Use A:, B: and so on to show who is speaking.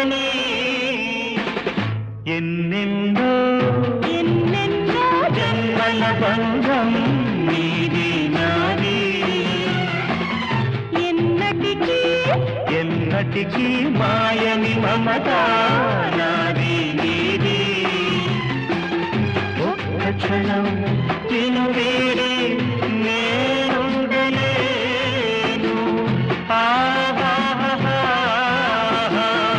A: మాయని ఎన్నెన్నో జన్మల బంధం నీది నాది ఎన్నటికీ మాయని మమత నాది నీది ఒక్క క్షణం